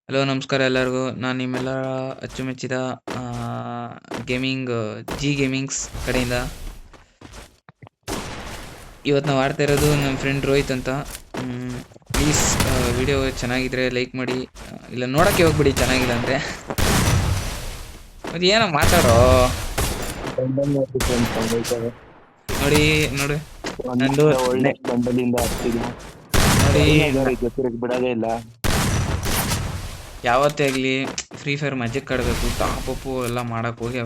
Hello ನಮಸ್ಕಾರ ಎಲ್ಲರಿಗೂ. ನಾನು ನಿಮ್ಮೆಲ್ಲರ ಅಚ್ಚುಮೆಚ್ಚಿದ ಗೇಮಿಂಗ್ ಜಿ ಗೇಮಿಂಗ್ಸ್ ಕಡೆಯಿಂದ ಇವತ್ತು ನಾವು ಆಡ್ತಾ ಇರೋದು ನಮ್ಮ ಫ್ರೆಂಡ್ ರೋಹಿತ್ ಅಂತ. ಪ್ಲೀಸ್ ವಿಡಿಯೋ ಚೆನ್ನಾಗಿದ್ರೆ ಲೈಕ್ ಮಾಡಿ, ಇಲ್ಲ ನೋಡೋಕ್ಕೆ ಹೋಗ್ಬಿಡಿ ಚೆನ್ನಾಗಿಲ್ಲ ಅಂದರೆ. ಅದು ಏನೋ ಮಾತಾಡೋ ನೋಡಿ ನೋಡಿ ನಂದು ನೋಡಿ ಬಿಡೋದೇ ಇಲ್ಲ. ಯಾವತ್ತೇ ಆಗಲಿ ಫ್ರೀ ಫೈರ್ ಮ್ಯಾಜಿಕ್ ಆಡಬೇಕು, ಟಾಪ್ ಅಪ್ಪು ಎಲ್ಲ ಮಾಡಕ್ ಹೋಗಿ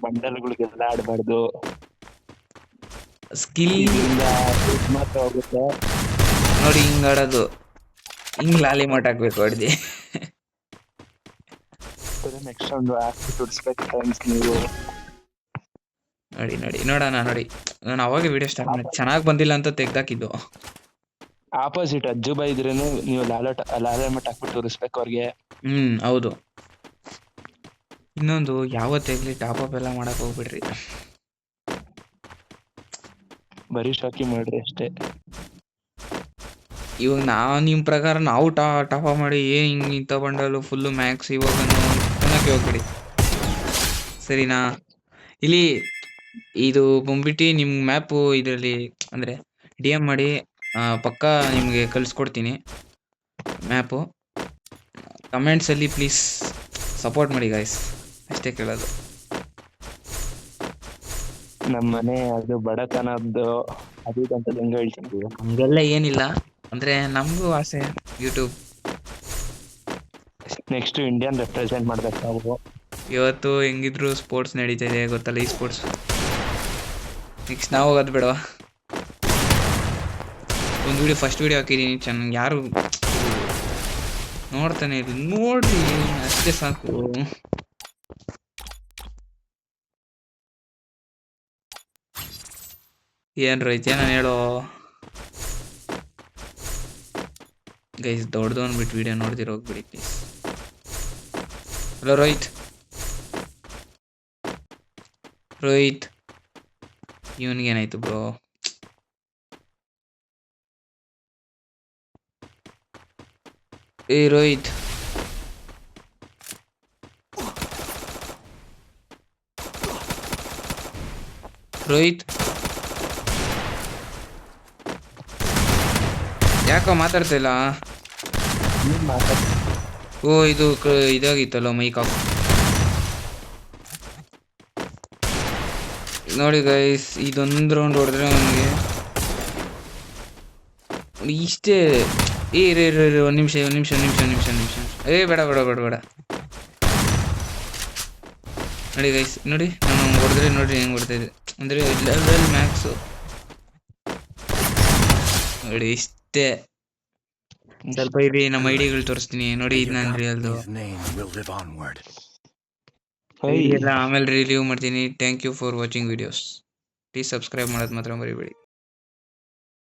ಬಂಡಲ್ಗಳಿಗೆಲ್ಲ ಆಡಬಾರ್ದು. ಸ್ಕಿಲ್ ಮಾತ್ರ ಹೋಗುತ್ತೆ ನೋಡಿ, ಹಿಂಗ್ ಆಡೋದು, ಹಿಂಗ್ ಲಾಲಿ ಮಾಟ್ ಹಾಕ್ಬೇಕು ಹೊಡ್ದಿ. ನೆಕ್ಸ್ಟ್ ನೀವು ನೋಡಿ ನೋಡಿ ನೋಡೋಣ. ನೋಡಿ ನಾನು ಅವಾಗ ವಿಡಿಯೋ ಸ್ಟಾರ್ಟ್ ಮಾಡಿ ಚೆನ್ನಾಗಿ ಬಂದಿಲ್ಲ ಅಂತ ತೆಗ್ದಾಕಿದ್ದು. ಆಪೋಸಿಟ್ ಅಜ್ಜುಬಾ ಇದ್ರೇನು ನೀವು ಲಾಲೆ ಮಟ್ಟ ಹಾಕ್ಬಿಟ್ಟು ತೋರಿಸ್ಬೇಕು ಅವ್ರಿಗೆ. ಹೌದು. ಇನ್ನೊಂದು, ಯಾವತ್ತಾಗ್ಲಿ ಟಾಪ್ ಅಪ್ ಎಲ್ಲ ಮಾಡಕ್ ಹೋಗ್ಬಿಡ್ರಿ, ಬರೀ ಶಾಕಿ ಮಾಡ್ರಿ ಅಷ್ಟೇ. ಇವಾಗ ನಿಮ್ಮ ಪ್ರಕಾರ ನಾವು ಟಾಪ್ ಅಪ್ ಮಾಡಿ ಹಿಂಗೆ ಇಂಥ ಬಂಡಲು ಫುಲ್ಲು ಮ್ಯಾಕ್ಸ್ ಇವಾಗ ಅನ್ನೋಕ್ಕೆ ಹೋಗ್ಬಿಡಿ, ಸರಿನಾ? ಇಲ್ಲಿ ಇದು ಬಂದ್ಬಿಟ್ಟು ನಿಮ್ಮ ಮ್ಯಾಪು ಇದರಲ್ಲಿ ಅಂದರೆ ಡಿ ಎಮ್ ಮಾಡಿ ಪಕ್ಕ ನಿಮಗೆ ಕಳಿಸ್ಕೊಡ್ತೀನಿ ಮ್ಯಾಪು. ಕಮೆಂಟ್ಸಲ್ಲಿ ಪ್ಲೀಸ್ ಸಪೋರ್ಟ್ ಮಾಡಿ ಗಾಯ್ಸ್, ಅಷ್ಟೇ ಕೇಳೋದು. ನಮ್ಮನೆ ಅದು ಬಡತನದ್ದು ಅದು ಅಂತ ಹೆಂಗೆ ಹೇಳ್ತೀನಿ, ಹಂಗೆಲ್ಲ ಏನಿಲ್ಲ, ಅಂದರೆ ನಮಗೂ ಆಸೆ ಯೂಟ್ಯೂಬ್. ನೆಕ್ಸ್ಟ್ ಇಂಡಿಯನ್ ರೆಪ್ರೆಸೆಂಟ್ ಮಾಡ್ಬೇಕು ನಾವು. ಇವತ್ತು ಹೆಂಗಿದ್ರು ಸ್ಪೋರ್ಟ್ಸ್ ನಡೀತಾ ಇದೆ ಗೊತ್ತಲ್ಲ, ಈ ಸ್ಪೋರ್ಟ್ಸ್. ನೆಕ್ಸ್ಟ್ ನಾವು ಹೋಗೋದು ಬೇಡವಾ? ಒಂದು ವಿಡಿಯೋ ಫಸ್ಟ್ ವಿಡಿಯೋ ಹಾಕಿದ್ದೀನಿ, ಚೆನ್ನಾಗಿ ಯಾರು ನೋಡ್ತಾನೆ ಇರಲಿ, ನೋಡ್ರಿ ಅಷ್ಟೇ ಸಾಕು. ಏನ್ ರೋಹಿತ್, ನಾನು ಹೇಳೋ ಗೈಸ್, ದೊಡ್ಡದು ಅಂದ್ಬಿಟ್ಟು ವಿಡಿಯೋ ನೋಡ್ದಿರೋ ಹೋಗ್ಬಿಡಿ ಪ್ಲೀಸ್. ಹಲೋ ರೋಹಿತ್, ರೋಹಿತ್ ಇವನಿಗೇನಾಯ್ತು ಬ್ರೋ? ಏ ರೋಹಿತ್, ರೋಹಿತ್ ಯಾಕೋ ಮಾತಾಡ್ತಾ ಇಲ್ಲ? ಓ ಇದು ಇದಾಗಿತ್ತಲ್ಲ ಮೈಕ್ ಆಫ್. ನೋಡಿ ಗೈಸ್, ಇದೊಂದು ರೌಂಡ್ ಹೊಡೆದ್ರೆ ಅವನಿಗೆ ಇಷ್ಟೇ. ಒಂದು ನಿಮಿಷ ಏ ಬೇಡ ಬೇಡ ಬೇಡ ಬೇಡ. ನೋಡಿ ಗೈಸ್, ನೋಡಿ ನಾನು ಹೊಡೆದ್ರೆ ನೋಡ್ರಿ ಹೆಂಗೆ ಹೊಡ್ತಾ ಇದ್ದೆ ಅಂದರೆ ಲೆವೆಲ್ ಮ್ಯಾಕ್ಸು. ನೋಡಿ ಇಷ್ಟೇ. ಸ್ವಲ್ಪ ಇರಿ, ನಮ್ಮ ಐಡಿಗಳು ತೋರಿಸ್ತೀನಿ ನೋಡಿ. ಇದು ನಾನು ರಿಯಲ್ದು ಎಲ್ಲ ಆಮೇಲೆ ರಿವ್ಯೂ ಮಾಡ್ತೀನಿ. Thank you for watching videos. Please subscribe ಮಾಡೋದು ಮಾತ್ರ ಮರಿಬೇಡಿ.